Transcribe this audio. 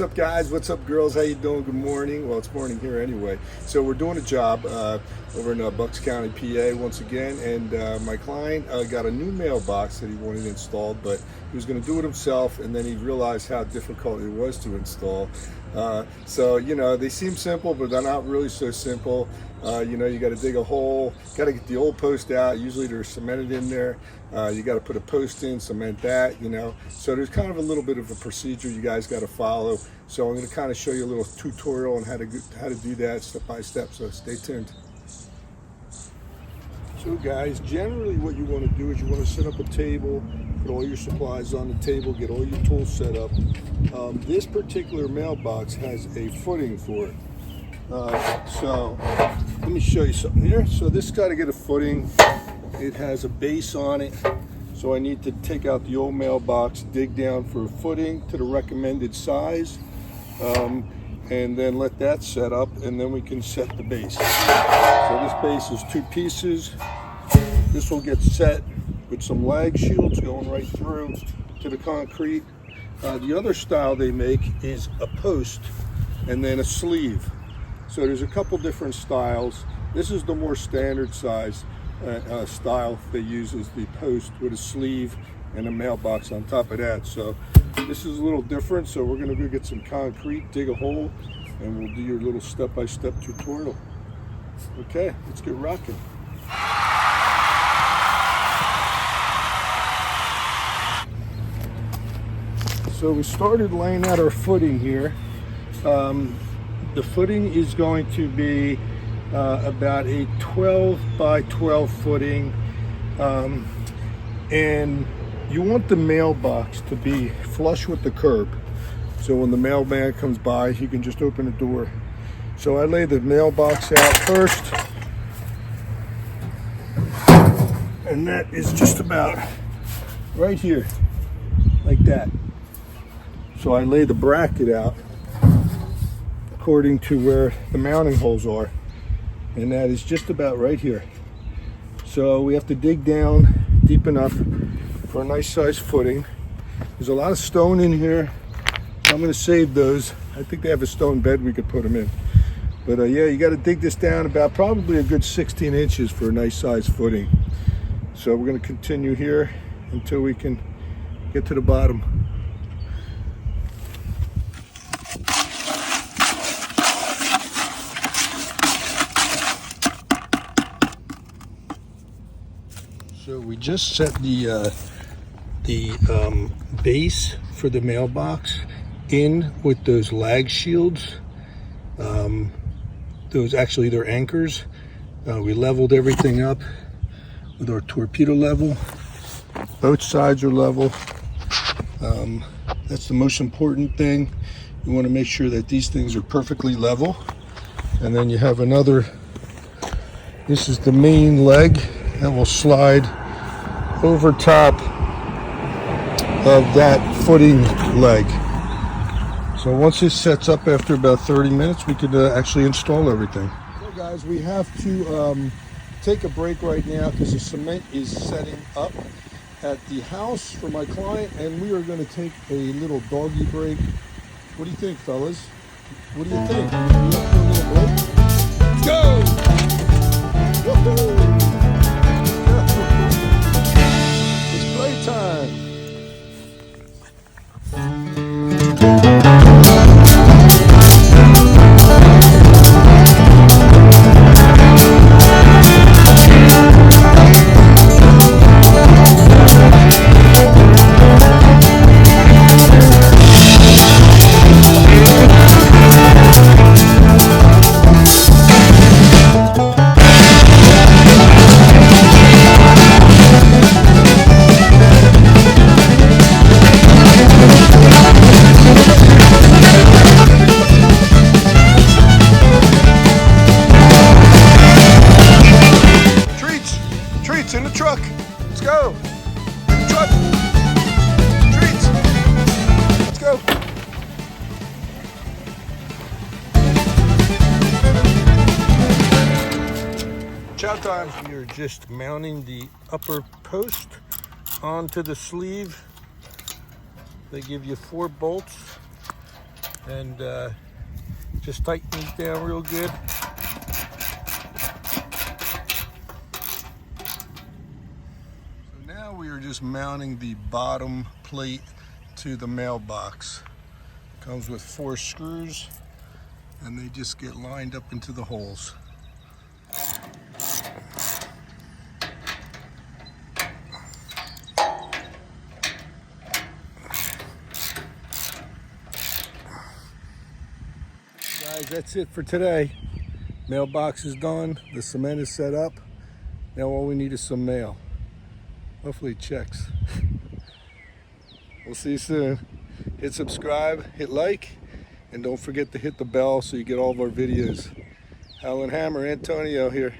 up, guys? What's up, girls? How you doing? Good morning. Well, it's morning here anyway. So we're doing a job over in Bucks County, PA once again, and my client got a new mailbox that he wanted installed, but he was going to do it himself, and then he realized how difficult it was to install. So, you know, they seem simple, but they're not really so simple. You know, you got to dig a hole, got to get the old post out. Usually they're cemented in there. You got to put a post in, cement that, you know. So there's kind of a little bit of a procedure you guys got to follow. So I'm going to kind of show you a little tutorial on how to do that step by step. So stay tuned. So guys, generally what you want to do is you want to set up a table, put all your supplies on the table, get all your tools set up. This particular mailbox has a footing for it. So let me show you something here. So this got to get a footing. It has a base on it. So I need to take out the old mailbox, dig down for a footing to the recommended size, and then let that set up, and then we can set the base. So this base is 2 pieces. This will get set with some lag shields going right through to the concrete. The other style they make is a post and then a sleeve. So there's a couple different styles. This is the more standard size style they use, is the post with a sleeve and a mailbox on top of that. So this is a little different. So we're gonna go get some concrete, dig a hole, and we'll do your little step-by-step tutorial. Okay, let's get rocking. So we started laying out our footing here. The footing is going to be about a 12 by 12 footing, and you want the mailbox to be flush with the curb. So when the mailman comes by, he can just open the door. So I lay the mailbox out first, and that is just about right here, like that. So I lay the bracket out according to where the mounting holes are, and that is just about right here. So we have to dig down deep enough for a nice size footing. There's a lot of stone in here. I'm going to save those. I think they have a stone bed we could put them in. But yeah, you got to dig this down about probably a good 16 inches for a nice size footing. So we're going to continue here until we can get to the bottom. So we just set the base for the mailbox in with those lag shields. Those actually, they're anchors. We leveled everything up with our torpedo level. Both sides are level. That's the most important thing. You want to make sure that these things are perfectly level. And then you have another, this is the main leg that will slide over top of that footing leg. So once this sets up after about 30 minutes, we could actually install everything. So guys, we have to take a break right now because the cement is setting up at the house for my client, and we are going to take a little doggy break. What do you think, fellas? What do you think? You want a little break? Let's go! Woohoo! It's playtime. In the truck. Let's go. In the truck. Treats. Let's go. Chow time. We are just mounting the upper post onto the sleeve. They give you 4 bolts and just tighten these down real good. So now we are just mounting the bottom plate to the mailbox. Comes with 4 screws, and they just get lined up into the holes. Guys, that's it for today. Mailbox is done. The cement is set up. Now all we need is some mail. Hopefully it checks. We'll see you soon. Hit subscribe, hit like, and don't forget to hit the bell so you get all of our videos. Howl and Hammer, Antonio here.